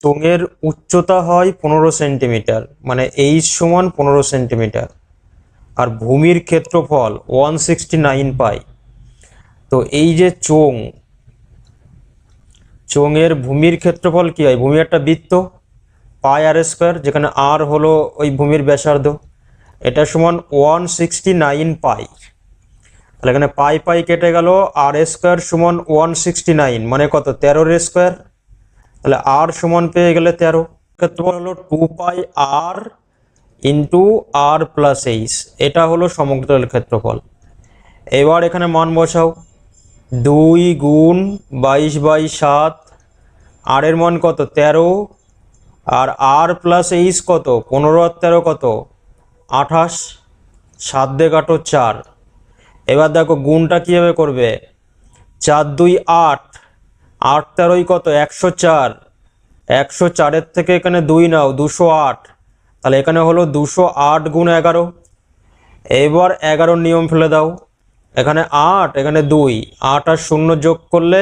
চোঙের উচ্চতা হয় 15 সেন্টিমিটার, মানে এইচ সমান 15 সেন্টিমিটার, আর ভূমির ক্ষেত্রফল 169 পাই। তো এই যে চোঙের ভূমির ক্ষেত্রফল কি হয়? ভূমি একটা বৃত্ত, পাই আর স্কোয়ার, যেখানে আর হলো ওই ভূমির ব্যাসার্ধ, এটা সমান 169 পাই। তাহলে এখানে পাই পাই কেটে গেল, আর স্কোয়ার সমান 169 মানে কত? 13 স্কোয়ার। তাহলে আর সমান পেয়ে গেলে 13। ক্ষেত্রফল হলো 2 পাই আর ইন্টু আর প্লাস এইচ, এটা হলো সমগ্রতলের ক্ষেত্রফল। এবার এখানে মান বসাও, 2 গুণ 22/7, আর এর মান কত? 13, আর আর প্লাস এইচ কত? 15 আর 13 কত? 28, 7 দিয়ে কাটো 4। এবার দেখো গুণটা কীভাবে করবে? 4 2 8, 8 13 কত? 104, 104-এর থেকে এখানে 2 নাও, 208, তাহলে এখানে হলো 208 গুণ 11। এবার 11-র নিয়ম ফেলে দাও, এখানে 8 এখানে 2, 8 আর 0 যোগ করলে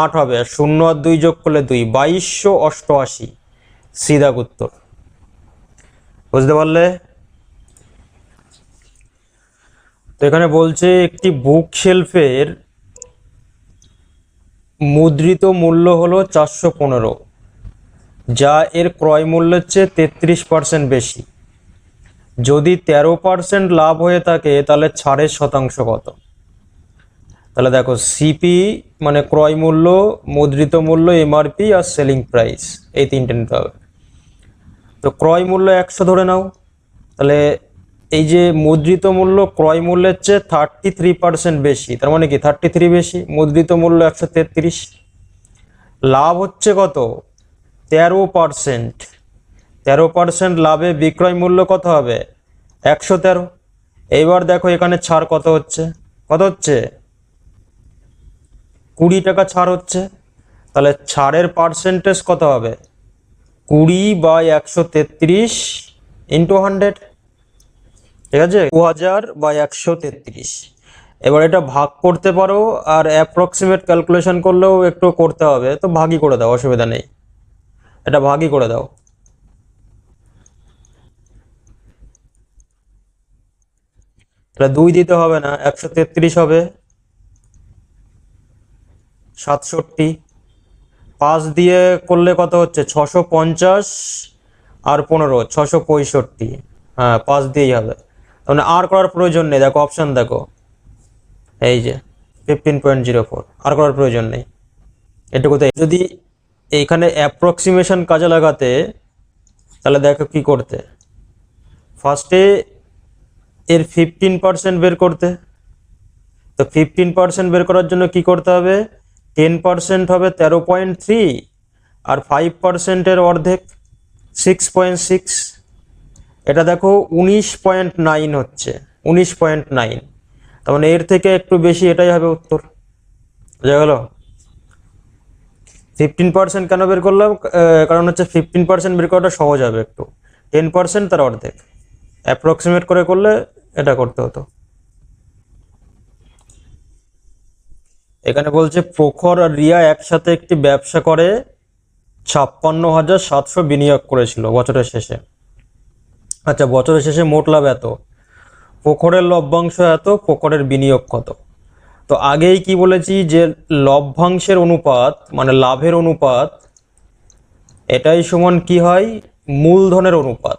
8 হবে, আর 0 আর 2 যোগ করলে 2, 2288 সিধা উত্তর। বুঝতে পারলে? তো এখানে বলছে একটি বুক শেলফের মুদ্রিত মূল্য হলো 415, যা এর ক্রয় মূল্যের চেয়ে 33% বেশি। যদি 13% লাভ হয়ে থাকে তাহলে ছাড়ের শতাংশ কত? তাহলে দেখো, সিপি মানে ক্রয় মূল্য, মুদ্রিত মূল্য, এমআরপি আর সেলিং প্রাইস, এই তিনটে নিতে হবে। তো ক্রয় মূল্য 100 ধরে নাও, তাহলে এই যে মুদ্রিত মূল্য ক্রয় মূল্যের চেয়ে 33% বেশি, তার মানে কি 33 বেশি, মুদ্রিত মূল্য 133। লাভ হচ্ছে কত? 13%। 13% লাভে বিক্রয় মূল্য কত হবে? 113। এইবার দেখো এখানে ছাড় কত হচ্ছে? কত হচ্ছে? 20 টাকা ছাড় হচ্ছে। তাহলে ছাড়ের পার্সেন্টেজ কত হবে? 20/133 ইন্টু 100, ঠিক আছে? 2000/133। এবার এটা ভাগ করতে পারো, আর অ্যাপ্রক্সিমেট ক্যালকুলেশন করলেও একটু করতে হবে, তো ভাগই করে দাও, অসুবিধা নেই, এটা ভাগই করে দাও। তাহলে 2 দিতে হবে না, 133 হবে 67, 5 দিয়ে করলে কত হচ্ছে? 650 আর 15 665। হ্যাঁ, 5 দিয়েই হবে, মানে আর করার প্রয়োজন নেই। দেখো অপশান দেখো, এই যে 15.04, আর করার প্রয়োজন নেই, এটুকুতে। যদি এইখানে অ্যাপ্রক্সিমেশন কাজে লাগাতে, তাহলে দেখো কি করতে, ফার্স্টে এর 15% বের করতে। তো 15% বের করার জন্য কি করতে হবে? 10% হবে 13.3, আর 5%-এর অর্ধেক 6.6, এটা দেখো 19.9 হচ্ছে, 19.9, তার মানে এর থেকে একটু বেশি, এটাই হবে উত্তর। বুঝা গেল? 15% কেন বের করলাম? কারণ হচ্ছে 15% বের করাটা সহজ হবে একটু, 10% তার অর্ধেক, অ্যাপ্রক্সিমেট করে করলে এটা করতে হতো। এখানে বলছে প্রখর আর রিয়া একসাথে একটি ব্যবসা করে 56,700 বিনিয়োগ করেছিল বছরের শেষে। আচ্ছা, বছরের শেষে মোট লাভ এত, প্রখরের লভ্যাংশ এত, প্রখরের বিনিয়োগ কত? তো আগেই কি বলেছি যে লভ্যাংশের অনুপাত মানে লাভের অনুপাত, এটাই সমান কি হয়? মূলধনের অনুপাত।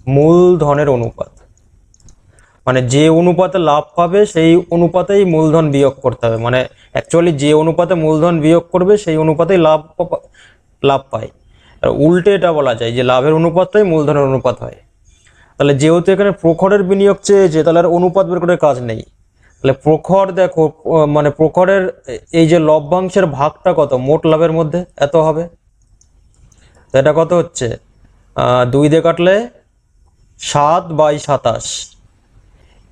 মূলধনের অনুপাত মানে যে অনুপাতে লাভ পাবে সেই অনুপাতেই মূলধন বিয়োগ করতে হবে, মানে অ্যাকচুয়ালি যে অনুপাতে মূলধন বিয়োগ করবে সেই অনুপাতেই লাভ পায়। আর উল্টে এটা বলা যায় যে লাভের অনুপাতটাই মূলধনের অনুপাত হয়। তাহলে যেহেতু এখানে প্রখরের বিনিয়োগ চেয়েছে, তাহলে আর অনুপাত বের করে কাজ নেই। তাহলে প্রখর দেখো, মানে প্রখরের এই যে লভ্যাংশের ভাগটা কত মোট লাভের মধ্যে, এত হবে। তো এটা কত হচ্ছে? 2 দিয়ে কাটলে 7/27।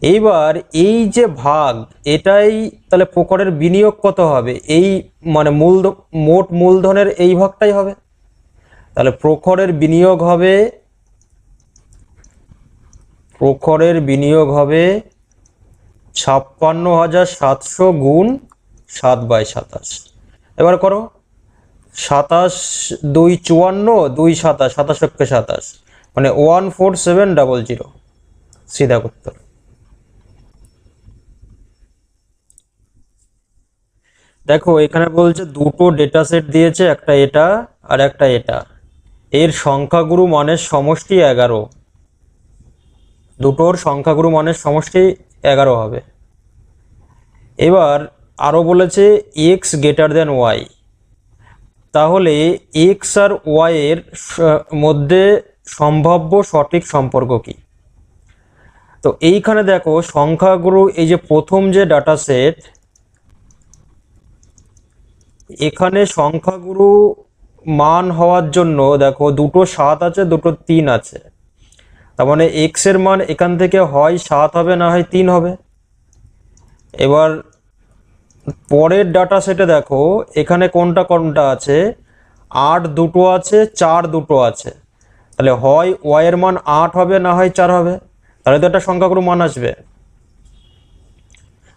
এইবার এই যে ভাগ, এটাই তাহলে প্রখরের বিনিয়োগ কত হবে? এই মানে মোট মূলধনের এই ভাগটাই হবে। তাহলে প্রখরের বিনিয়োগ হবে 56,700 গুণ 7/27। এবার করো, 27 2 54 2 27 27 27 মানে 14700 সিধা উত্তর। দেখো এখানে বলছে দুটো ডেটা সেট দিয়েছে, একটা এটা আর একটা এটা, এর সংখ্যাগুরু মানের সমষ্টি 11, দুটোর সংখ্যাগুরু মানের সমষ্টি 11 হবে। এবার আরো বলেছে এক্স গ্রেটার দেন ওয়াই, তাহলে এক্স আর ওয়াই এর মধ্যে সম্ভাব্য সঠিক সম্পর্ক কি? তো এইখানে দেখো সংখ্যাগুরু, এই যে প্রথম যে ডাটা সেট, এখানে সংখ্যাগুরু মান হওয়ার জন্য দেখো দুটো 7 আছে, দুটো 3 আছে, তার মানে এক্স এর মান এখান থেকে হয় 7 হবে না হয় 3 হবে। এবার পরের ডাটা সেটে দেখো এখানে কোনটা কোনটা আছে, 8 দুটো আছে, 4 দুটো আছে, তাহলে হয় ওয়াই এর মান 8 হবে না হয় 4 হবে, তাহলে তো একটা সংখ্যাগুরু মান আসবে,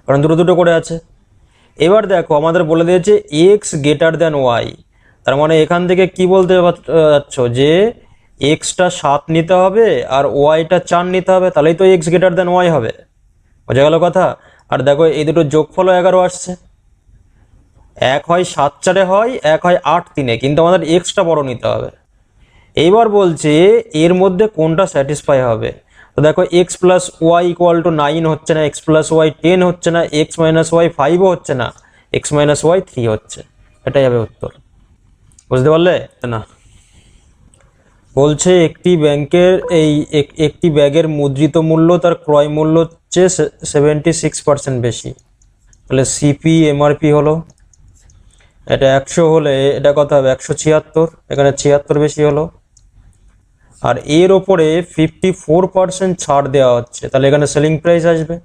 কারণ দুটো দুটো করে আছে। এবার দেখো আমাদের বলে দিয়েছে এক্স গ্রেটার দেন ওয়াই, তার মানে এখান থেকে কি বলতে যাচ্ছ যে এক্সটা 7 নিতে হবে আর ওয়াইটা 4 নিতে হবে, তাহলেই তো এক্স গ্রেটার দেন ওয়াই হবে। বোঝা গেল কথা? আর দেখো এই দুটো যোগফল 11 আসছে, এক হয় 7 4-এ হয়, এক হয় 8 3-এ, কিন্তু আমাদের এক্সটা বড় নিতে হবে। এইবার বলছে এর মধ্যে কোনটা স্যাটিসফাই হবে। তো দেখো X plus Y equal to 9 হচ্ছে না, এক্স প্লাস ওয়াই 10 হচ্ছে না, এক্স মাইনাস ওয়াই 5ও হচ্ছে না, এক্স মাইনাস ওয়াই 3 হচ্ছে। এটাই হবে উত্তর। বুঝতে পারলে না? বলছে একটি ব্যাংকের একটি ব্যাগের মুদ্রিত মূল্য তার ক্রয় মূল্য চেয়ে 76% বেশি, তাহলে সিপি এমআরপি হলো, এটা 100 হলে এটা কত হবে 176, এখানে 76 বেশি হলো, আর এর ওপরে 54% ছাড় দেওয়া হচ্ছে, তাহলে এখানে সেলিং প্রাইস আসবে।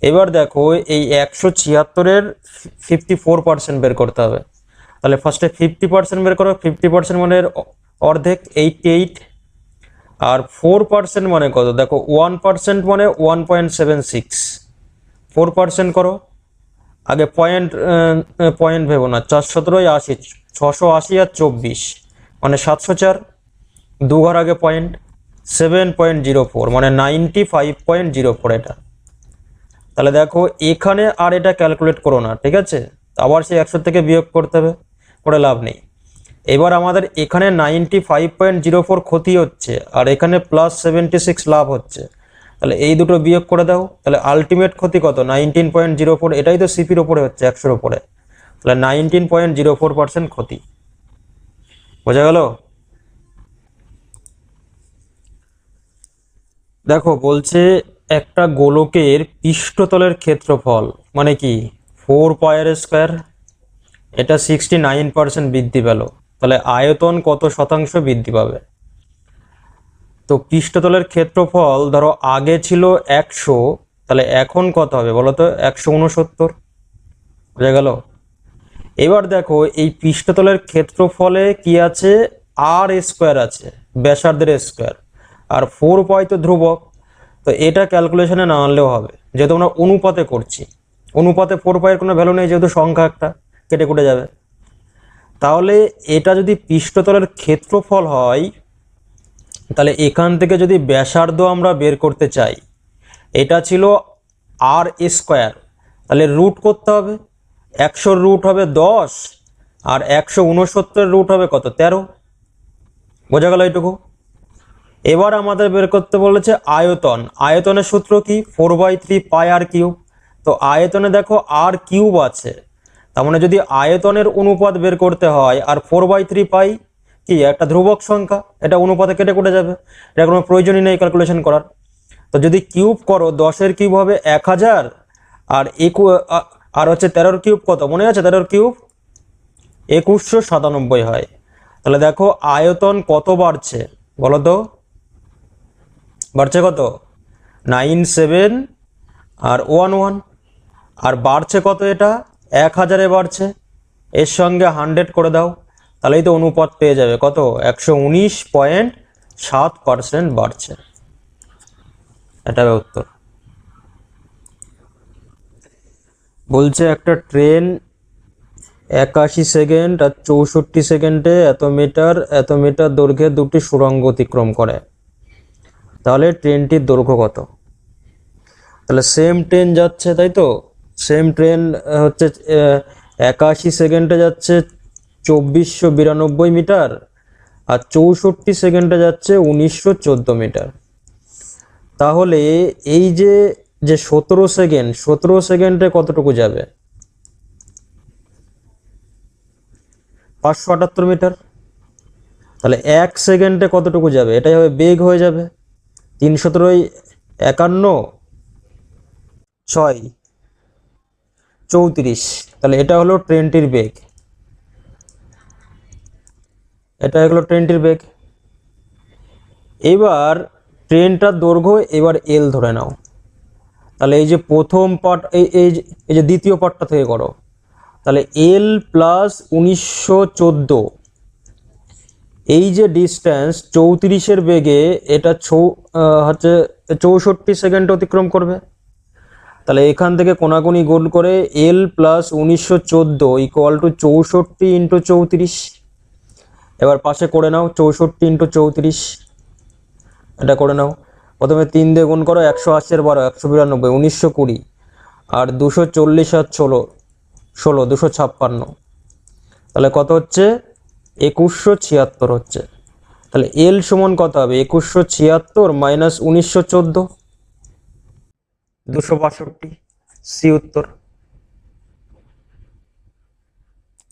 এবার দেখো এই 176-এর 54% বের করতে হবে, তাহলে ফার্স্টে 50% বের করো, 50% মানে অর্ধেক 88, আর 4% মানে কত, দেখো 1% মানে 1.76, 4% করো, আগে পয়েন্ট পয়েন্ট ভেবো না, 4 17 80, 680 আর 24 মানে 704, দু ঘর আগে পয়েন্ট, 7.04 মানে 95.04 এটা। তাহলে দেখো এখানে আর এটা ক্যালকুলেট করো না, ঠিক আছে, আবার সেই 100 থেকে বিয়োগ করতে হবে, করে লাভ নেই। এবার আমাদের এখানে 95.04 ক্ষতি হচ্ছে আর এখানে প্লাস 76 লাভ হচ্ছে, তাহলে এই দুটো বিয়োগ করে দাও, তাহলে আলটিমেট ক্ষতি কত 19.04, এটাই তো সিপির ওপরে হচ্ছে 100-এর ওপরে, তাহলে 19.04% ক্ষতি। বোঝা গেল? দেখো বলছে একটা গোলকের পৃষ্ঠতলের ক্ষেত্রফল মানে কি 4πr², এটা 69% বৃদ্ধি পেল, তাহলে আয়তন কত শতাংশ বৃদ্ধি পাবে? তো পৃষ্ঠতলের ক্ষেত্রফল ধরো আগে ছিল 100, তাহলে এখন কত হবে বলো তো, 169। বুঝা গেল? এবার দেখো এই পৃষ্ঠতলের ক্ষেত্রফলে কি আছে, আর স্কোয়ার আছে, ব্যাসার্ধের স্কোয়ার, আর 4π তো ধ্রুবক, তো এটা ক্যালকুলেশনে না আনলেও হবে, যেহেতু আমরা অনুপাতে করছি, অনুপাতে 4π এর কোনো ভ্যালু নেই, যেহেতু সংখ্যা একটা কেটে কুটে যাবে। তাহলে এটা যদি পৃষ্ঠতলের ক্ষেত্রফল হয়, তাহলে এখান থেকে যদি ব্যাসার্ধ আমরা বের করতে চাই, এটা ছিল আর স্কোয়ার, তাহলে রুট করতে হবে, 100 রুট হবে 10 আর 169 রুট হবে কত 13। বোঝা গেল এইটুকু? এবার আমাদের বের করতে বলেছে আয়তন, আয়তনের সূত্র কি 4/3πr³, তো আয়তনে দেখো আর কিউব আছে, তার মানে যদি আয়তনের অনুপাত বের করতে হয় আর 4/3π কি একটা ধ্রুবক সংখ্যা, এটা অনুপাতে কেটে কুটে যাবে, এটা কোনো প্রয়োজনই নেই ক্যালকুলেশন করার। তো যদি কিউব করো 10-এর কিউব হবে 1000, আর আর হচ্ছে 13-এর কিউব কত মনে আছে, 13-এর কিউব 2197 হয়। তাহলে দেখো আয়তন কত বাড়ছে বলো তো, বাড়ছে কত 97 আর 11, আর বাড়ছে কত, এটা 1000-এ বাড়ছে, এর সঙ্গে 100 করে দাও, তাহলেই তো অনুপাত পেয়ে যাবে কত 119.7% বাড়ছে। এটা উত্তর। বলছে একটা ট্রেন 81 সেকেন্ড আর 64 সেকেন্ডে এত মিটার দৈর্ঘ্যের দুটি সুড়ঙ্গ অতিক্রম করে। তাহলে ট্রেনটির দৈর্ঘ্য কত? তাহলে সেম ট্রেন যাচ্ছে, তাই তো, সেম ট্রেন হচ্ছে 81 সেকেন্ডে যাচ্ছে 2492 মিটার, আর 64 সেকেন্ডে যাচ্ছে 1914 মিটার। তাহলে এই যে 17 সেকেন্ডে কতটুকু যাবে? 578 মিটার। তাহলে 1 সেকেন্ডে কতটুকু যাবে? এটাই হবে বেগ, হয়ে যাবে 3 × 51 6 34। তাহলে এটা হলো ট্রেনটির বেগ, এটা হলো ট্রেনটির বেগ। এবার ট্রেনটার দৈর্ঘ্য এবার এল ধরে নাও। তাহলে এই যে প্রথম পার্ট, এই যে দ্বিতীয় পার্টটা থেকে করো। তাহলে এল প্লাস 1914, এই যে ডিস্টেন্স 34-এর বেগে এটা হচ্ছে 64 সেকেন্ড অতিক্রম করবে। তাহলে এখান থেকে কোনাকুনি গোল করে এল প্লাস 1914 ইকুয়াল টু 64 × 34। এবার পাশে করে নাও 64 × 34, এটা করে নাও। প্রথমে 3 দিয়ে গুণ করো, 180 এর 12 192, 1920, আর 240 আর 16 256। তাহলে কত হচ্ছে? 2176 হচ্ছে। তাহলে এল সমান কত হবে? 2176 মাইনাস 1914, 262। সি উত্তর।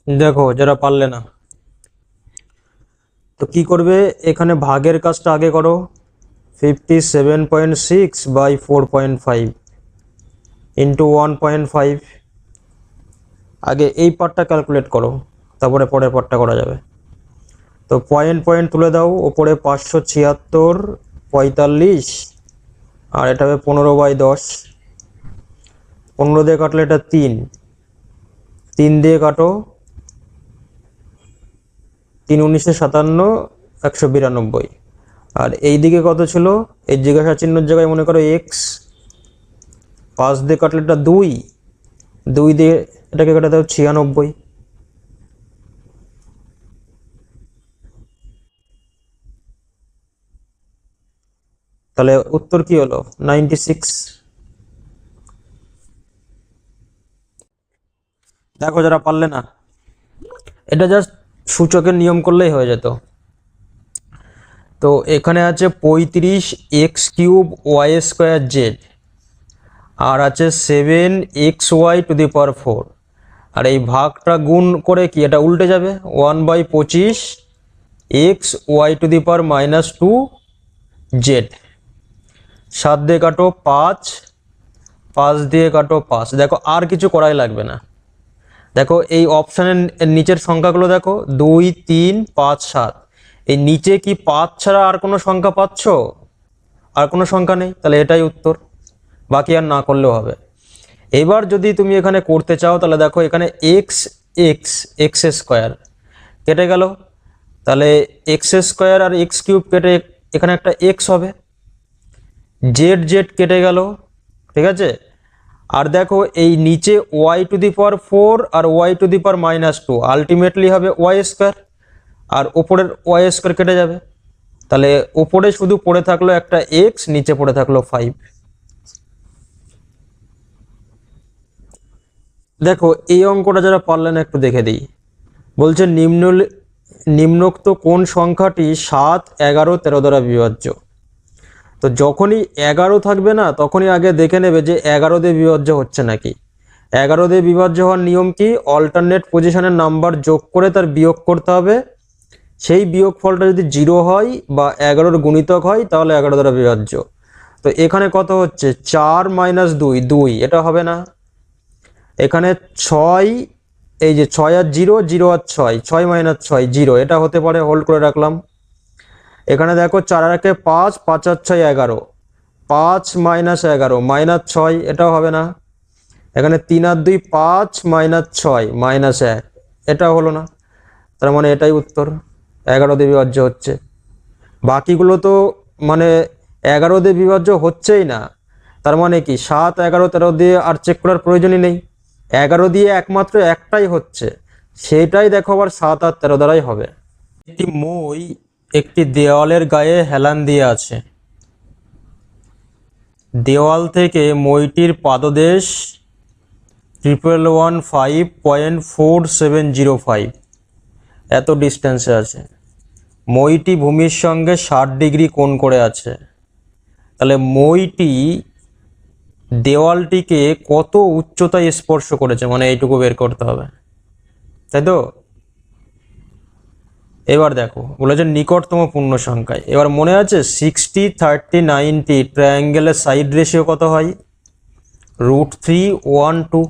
দেখো যারা পারলে না তো কি করবে, এখানে ভাগের কাজটা আগে করো। 57.6/4.5 ইন্টু 1.5। আগে এই পার্টটা ক্যালকুলেট করো, তারপরে পরের পার্টটা করা যাবে। তো পয়েন্ট তুলে দাও। ওপরে 576 45, আর এটা হবে 15/10। 15 দিয়ে কাটলে এটা 3 দিয়ে কাটো, 3 × 19 = 57, 192। আর এই দিকে কত ছিল? এই জিজ্ঞাসা চিহ্নের জায়গায় মনে করো এক্স। 5 দিয়ে কাটলে এটা 2 দিয়ে এটাকে কাটা দাও 96। তাহলে উত্তর কি হলো? 96। দেখো যারা পারলে না, এটা জাস্ট সূচকের নিয়ম করলেই হয়ে যেত। তো এখানে আছে 35x³ y²z, আর আছে 7xy⁴। আর এই ভাগটা গুণ করে কি এটা উল্টে যাবে, 1/25 xy⁻²z। 7 দিয়ে কাটো 5, 5 দিয়ে কাটো 5। দেখো আর কিছু করাই লাগবে না। দেখো এই অপশানের নিচের সংখ্যাগুলো দেখো, 2 3 5 7। এই নিচে কি 5 ছাড়া আর কোনো সংখ্যা পাচ্ছ? আর কোনো সংখ্যা নেই, তাহলে এটাই উত্তর। বাকি আর না করলেও হবে। এবার যদি তুমি এখানে করতে চাও তাহলে দেখো এখানে x² কেটে গেল, তাহলে x² আর x³ কেটে এখানে একটা x হবে। z কেটে গেল, ঠিক আছে। আর দেখো এই নিচে y⁴ আর y⁻² আলটিমেটলি হবে y², আর ওপরের y² কেটে যাবে। তাহলে ওপরে শুধু পড়ে থাকলো একটা x, নিচে পড়ে থাকলো 5। দেখো এই অঙ্কটা যারা পারলেন একটু দেখে দিই। বলছে নিম্নোক্ত কোন সংখ্যাটি 7, 11, 13 দ্বারা বিভাজ্য? তো যখনই 11 থাকবে না, তখনই আগে দেখে নেবে যে 11 দিয়ে বিভাজ্য হচ্ছে নাকি। 11 দিয়ে বিভাজ্য হওয়ার নিয়ম কি? অল্টারনেট পজিশনের নাম্বার যোগ করে তার বিয়োগ করতে হবে। সেই বিয়োগফলটা যদি 0 হয় বা 11-র গুণিতক হয় তাহলে 11 দ্বারা বিভাজ্য। তো এখানে কত হচ্ছে? 4 - 2 2, এটা হবে না। এখানে 6, এই যে 6 আর 0, 0 আর 6, 6 - 6 0, এটা হতে পারে, হোল্ড করে রাখলাম। এখানে দেখো 4 আর 1 5, 5 আর 6 11, 5 - 11 -6, এটাও হবে না। এখানে 3 আর 2 5 - 6 -1, এটাও হলো না। তার মানে এটাই উত্তর, 11 দিয়ে বিভাজ্য হচ্ছে। বাকিগুলো তো মানে 11 দিয়ে বিভাজ্য হচ্ছেই না। তার মানে কি 7, 11, 13 দিয়ে আর চেক করার প্রয়োজনই নেই। 11 দিয়ে একমাত্র একটাই হচ্ছে, সেটাই দেখো আবার 7 আর 13 দ্বারাই হবে। একটি মই একটি দেওয়ালের গায়ে হেলান দিয়ে আছে। দেওয়াল থেকে মইটির পাদদেশ 1115.4705 এত ডিস্টেন্সে আছে। মইটি ভূমির সঙ্গে 60 ডিগ্রি কোণ করে আছে। তাহলে মইটি দেওয়ালটিকে কত উচ্চতায় স্পর্শ করেছে, মানে এইটুকু বের করতে হবে, তাই তো? এবার দেখো বলেছে নিকটতম পূর্ণ সংখ্যায়। এবার মনে আছে 60, 30, 90 ট্রায়াঙ্গেলের সাইড রেশিও কত হয়? √3, 1, 2।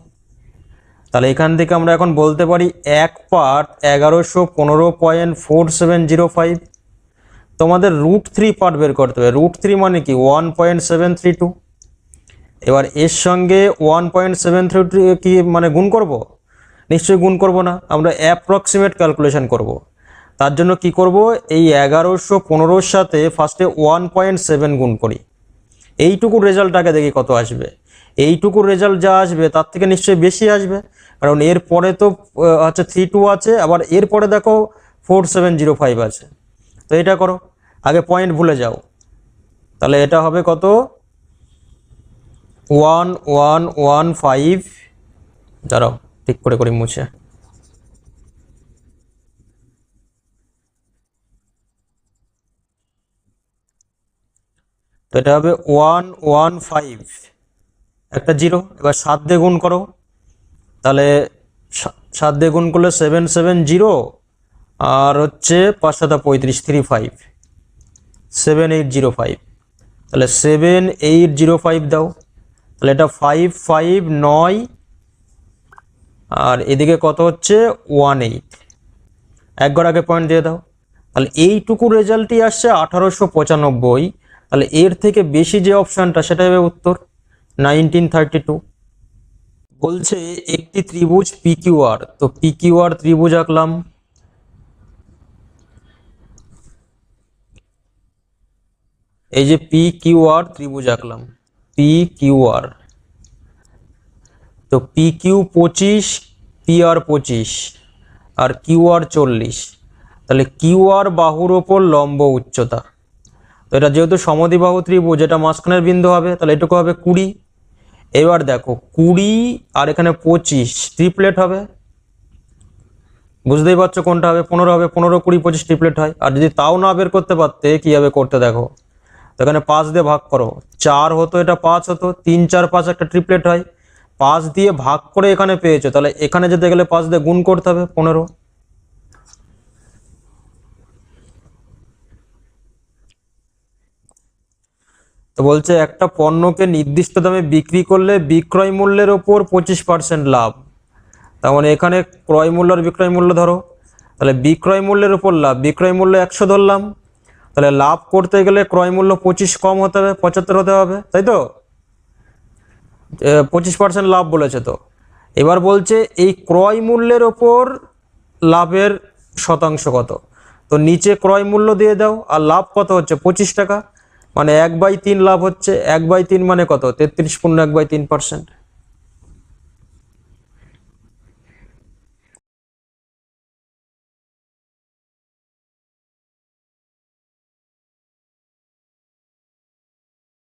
তাহলে এখান থেকে আমরা এখন বলতে পারি এক পার্ট 1115.4705। তোমাদের √3 পার্ট বের করতে হবে। √3 মানে কি 1.732। এবার এর সঙ্গে 1.732 কি মানে গুণ করব? নিশ্চয়ই গুণ করব না, আমরা অ্যাপ্রক্সিমেট ক্যালকুলেশন করব। তার জন্য কি করব, এই 1115 সাথে ফার্স্টে 1.7 গুণ করি। এইটুকু রেজাল্ট আগে দেখি কত আসবে। এইটুকু রেজাল্ট যা আসবে তার থেকে নিশ্চয়ই বেশি আসবে, কারণ এর পরে তো হচ্ছে 32 আছে, আবার এর পরে দেখো 4705 আছে। তো এটা করো, আগে পয়েন্ট ভুলে যাও। তাহলে এটা হবে কত? 1115। দাঁড়াও ঠিক করে করি মুছে। তো এটা হবে 115, একটা 0। এবার 7 দিয়ে গুণ করো, তাহলে 7 দিয়ে গুণ করলে 770, আর হচ্ছে 5 7 35, 35, 7805। তাহলে 7805 দাও। তাহলে এটা 559, আর এদিকে কত হচ্ছে 18। একবার আগে পয়েন্ট দিয়ে দাও। তাহলে এইটুকু রেজাল্টই আসছে 1895। তাহলে এর থেকে বেশি যে অপশানটা সেটা হবে উত্তর 1932। বলছে একটি ত্রিভুজ PQR, তো PQR ত্রিভুজ আঁকলাম। এই যে PQR ত্রিভুজ আঁকলাম, PQR। তো PQ 25, PR 25, আর QR 40। তাহলে QR বাহুর ওপর লম্ব উচ্চতা। তো এটা যেহেতু সমদ্বিবাহু ত্রিভুজ, এটা মাঝখানের বিন্দু হবে, তাহলে এটুকু হবে 20। এবার দেখো 20 আর এখানে 25 ট্রিপলেট হবে। বুঝতেই পারছো কোনটা হবে? 15 হবে। 15, 20, 25 ট্রিপলেট হয়। আর যদি তাও না বের করতে পারতে কীভাবে করতে দেখো, তো এখানে 5 দিয়ে ভাগ করো। 4 হতো, এটা 5 হতো। 3, 4, 5 একটা ট্রিপলেট হয়। 5 দিয়ে ভাগ করে এখানে পেয়েছো, তাহলে এখানে যেতে গেলে 5 দিয়ে গুণ করতে হবে, 15। তো বলছে একটা পণ্যকে নির্দিষ্ট দামে বিক্রি করলে বিক্রয় মূল্যের ওপর 25% লাভ। তার মানে এখানে ক্রয় মূল্য আর বিক্রয় মূল্য ধরো, তাহলে বিক্রয় মূল্যের উপর লাভ। বিক্রয় মূল্য 100 ধরলাম, তাহলে লাভ করতে গেলে ক্রয় মূল্য 25 কম হতে হবে, 75 হতে হবে, তাই তো? 25% লাভ বলেছে। তো এবার বলছে এই ক্রয় মূল্যের ওপর লাভের শতাংশ কত। তো নিচে ক্রয় মূল্য দিয়ে দাও, আর লাভ কত হচ্ছে 25 টাকা, মানে 1/3 লাভ হচ্ছে। 1/3 মানে কত? 33 × 1/3%।